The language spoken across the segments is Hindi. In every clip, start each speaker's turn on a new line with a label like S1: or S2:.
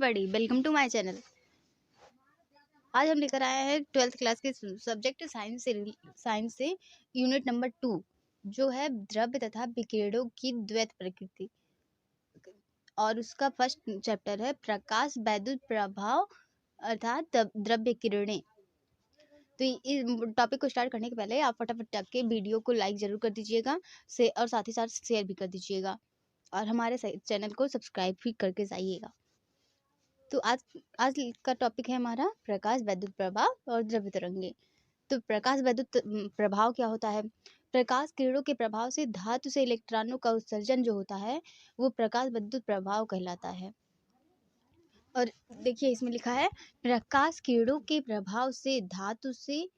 S1: Everybody, welcome to my channel. आज हम लेकर आए हैं 12th क्लास के सब्जेक्ट साइंस से यूनिट नंबर 2, जो है द्रव्य तथा विकिरणों की द्वैत प्रकृति। और उसका फर्स्ट चैप्टर है प्रकाश वैद्युत प्रभाव अर्थात द्रव्य किरणें। तो इस टॉपिक को स्टार्ट करने के पहले आप फटाफट के वीडियो को लाइक जरूर कर दीजिएगा और साथ ही साथ शेयर भी कर दीजिएगा और हमारे चैनल को सब्सक्राइब भी करके जाइएगा। तो आज का टॉपिक है हमारा प्रकाश वैद्युत प्रभाव और द्रव्य तरंगे। तो प्रकाश वैद्युत प्रभाव क्या होता है? प्रकाश किरणों के प्रभाव से धातु से इलेक्ट्रॉनों का उत्सर्जन जो होता है वो प्रकाश वैद्युत प्रभाव कहलाता है। और देखिए इसमें लिखा है प्रकाश किरणों के प्रभाव से धातु से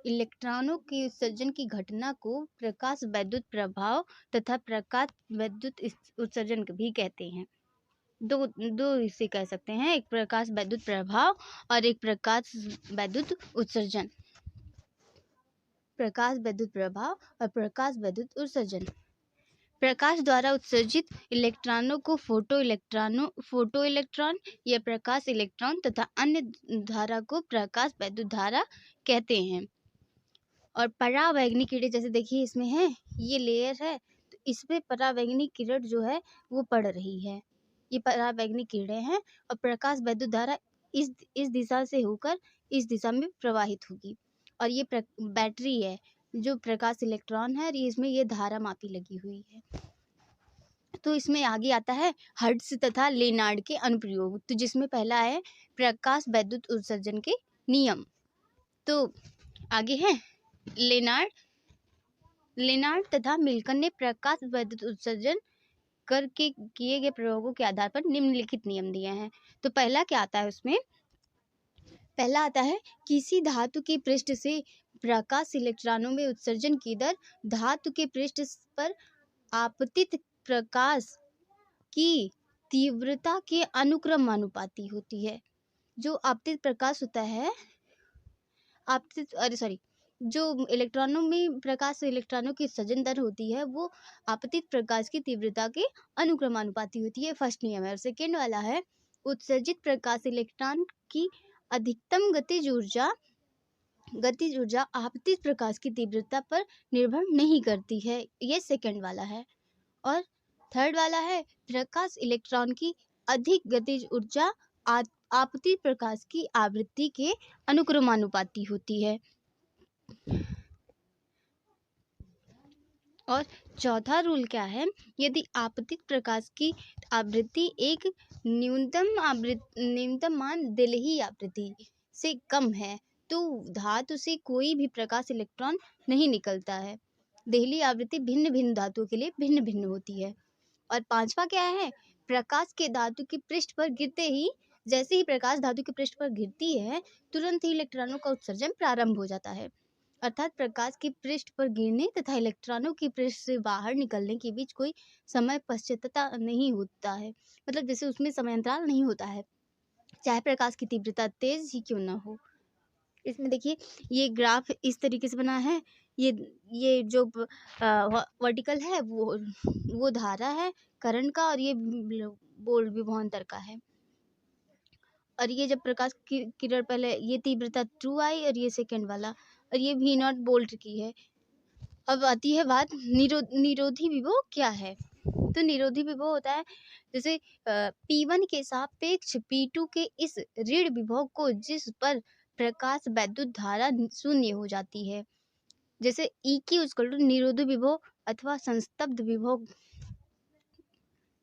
S1: इलेक्ट्रॉनों के उत्सर्जन की घटना को प्रकाश वैद्युत प्रभाव तथा प्रकाश वैद्युत उत्सर्जन भी कहते हैं। दो इसे कह सकते हैं, एक प्रकाश वैद्युत प्रभाव और एक प्रकाश वैद्युत उत्सर्जन। प्रकाश वैद्युत प्रभाव और प्रकाश वैद्युत उत्सर्जन। प्रकाश द्वारा उत्सर्जित इलेक्ट्रॉनों को फोटो इलेक्ट्रॉन या प्रकाश इलेक्ट्रॉन तथा अन्य धारा को प्रकाश वैद्युत धारा कहते हैं। और परावैंगनी किरणें, जैसे देखिए इसमें है ये लेयर है, तो इसमें परावैंगनी किरण जो है वो पड़ रही है, ये परावैंगनी किरणें हैं और प्रकाश वैद्युत धारा इस दिशा से होकर इस दिशा में प्रवाहित होगी। और ये बैटरी है जो प्रकाश इलेक्ट्रॉन है और इसमें ये धारा मापी लगी हुई है। तो इसमें आगे आता है हर्ट्ज तथा लेनार्ड के अनुप्रयोग, तो जिसमें पहला है प्रकाश वैद्युत उत्सर्जन के नियम। तो आगे है लेनार्ड तथा मिल्टन ने प्रकाश वैद्युत उत्सर्जन करके किए गए प्रयोगों के आधार पर निम्नलिखित नियम दिए हैं। तो पहला क्या आता है उसमें? पहला आता है किसी धातु के पृष्ठ से प्रकाश इलेक्ट्रॉनों में उत्सर्जन की दर धातु के पृष्ठ पर आपतित प्रकाश की तीव्रता के अनुक्रमानुपाती होती है। जो आपतित प्रकाश होता है, जो इलेक्ट्रॉनों में प्रकाश इलेक्ट्रॉनों की उत्सर्जन दर होती है वो आपतित प्रकाश की तीव्रता के अनुक्रमानुपाती होती है, फर्स्ट नियम है। और सेकेंड वाला है उत्सर्जित प्रकाश इलेक्ट्रॉन की अधिकतम गतिज ऊर्जा आपतित प्रकाश की तीव्रता पर निर्भर नहीं करती है, ये सेकेंड वाला है। और थर्ड वाला है प्रकाश इलेक्ट्रॉन की अधिक गतिज ऊर्जा आपतित प्रकाश की आवृत्ति के अनुक्रमानुपाती होती है। और चौथा रूल क्या है? यदि आपतित प्रकाश की आवृत्ति एक न्यूनतम मान देलही आवृत्ति से कम है तो धातु से कोई भी प्रकाश इलेक्ट्रॉन नहीं निकलता है। देहली आवृत्ति भिन्न भिन्न धातुओं के लिए भिन्न भिन्न होती है। और पांचवा क्या है? प्रकाश के धातु के पृष्ठ पर गिरते ही, जैसे ही प्रकाश धातु के पृष्ठ पर गिरती है तुरंत ही इलेक्ट्रॉनों का उत्सर्जन प्रारंभ हो जाता है। अर्थात प्रकाश के पृष्ठ पर गिरने तथा इलेक्ट्रॉनों के पृष्ठ से बाहर निकलने के बीच कोई समय पश्चातता नहीं होता है, मतलब जैसे उसमें समयांतराल नहीं होता है, चाहे प्रकाश की तीव्रता तेज ही क्यों ना हो। इसमें देखिए ये ग्राफ इस तरीके से बना है, ये जो वर्टिकल है वो धारा है करंट का और ये बोल्ट विभवांतर का है। और ये जब प्रकाश की किरण पहले ये तीव्रता 2 आई और ये सेकेंड वाला, और ये V0 वोल्ट की है। अब आती है बात निरोधी विभव क्या है? तो निरोधी विभव होता है जैसे P1 के सापेक्ष P2 के इस ऋण विभव को जिस पर प्रकाश वैद्युत धारा शून्य हो जाती है, जैसे E निरोधी विभव अथवा संस्तब्ध विभव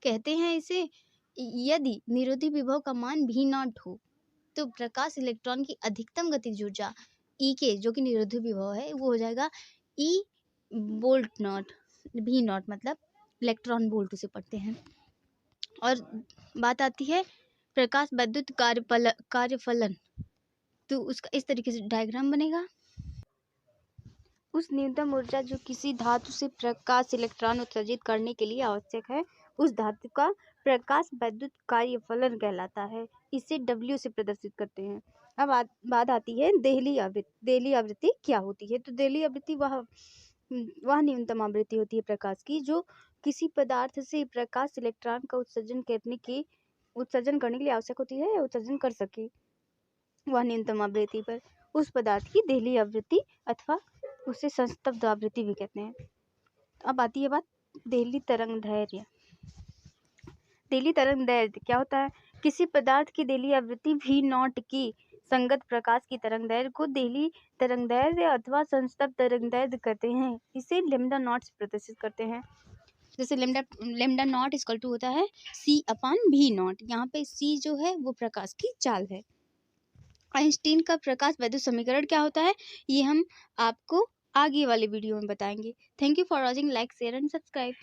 S1: कहते हैं इसे। यदि निरोधी विभव का मान V0 हो तो प्रकाश इलेक्ट्रॉन की अधिकतम गतिज ऊर्जा E के, जो कि निरोधी विभव है, वो हो जाएगा E वोल्ट नॉट, V0 मतलब इलेक्ट्रॉन वोल्ट उसे पढ़ते हैं। और बात आती है प्रकाश वैद्युत कार्यफलन, तो उसका इस तरीके से डायग्राम बनेगा। उस न्यूनतम ऊर्जा जो किसी धातु से प्रकाश इलेक्ट्रॉन उत्सर्जित करने के लिए आवश्यक है उस धातु का प्रकाश वैद्युत कार्यफलन कहलाता है। इसे W से प्रदर्शित करते हैं। अब बात आती है देहली आवृत्ति। देहली आवृत्ति क्या होती है? तो देहली आवृत्ति वह न्यूनतम आवृत्ति होती है प्रकाश की जो किसी पदार्थ से प्रकाश इलेक्ट्रॉन का उत्सर्जन करने की उत्सर्जन करने के लिए आवश्यक होती है या उत्सर्जन कर सके वह न्यूनतम आवृत्ति पर उस पदार्थ की देहली आवृत्ति अथवा उसे संतप्त आवृत्ति भी कहते हैं। अब आती है बात देहली तरंग दैर्ध्य। देहली तरंग दैर्ध्य क्या होता है? किसी पदार्थ की देहली आवृत्ति v नॉट की संगत प्रकाश की तरंग दैर्ध्य को देहली तरंग दैर्ध्य अथवा संतप्त तरंग दैर्ध्य कहते हैं। इसे लैम्डा नॉट से प्रदर्शित करते हैं। जैसे लैम्डा नॉट इक्वल टू होता है c/v नॉट। यहाँ पे c जो है वो प्रकाश की चाल है। आइंस्टीन का प्रकाश वैद्युत समीकरण क्या होता है ये हम आपको आगे वाले वीडियो में बताएंगे। Thank you for watching. Like share and subscribe.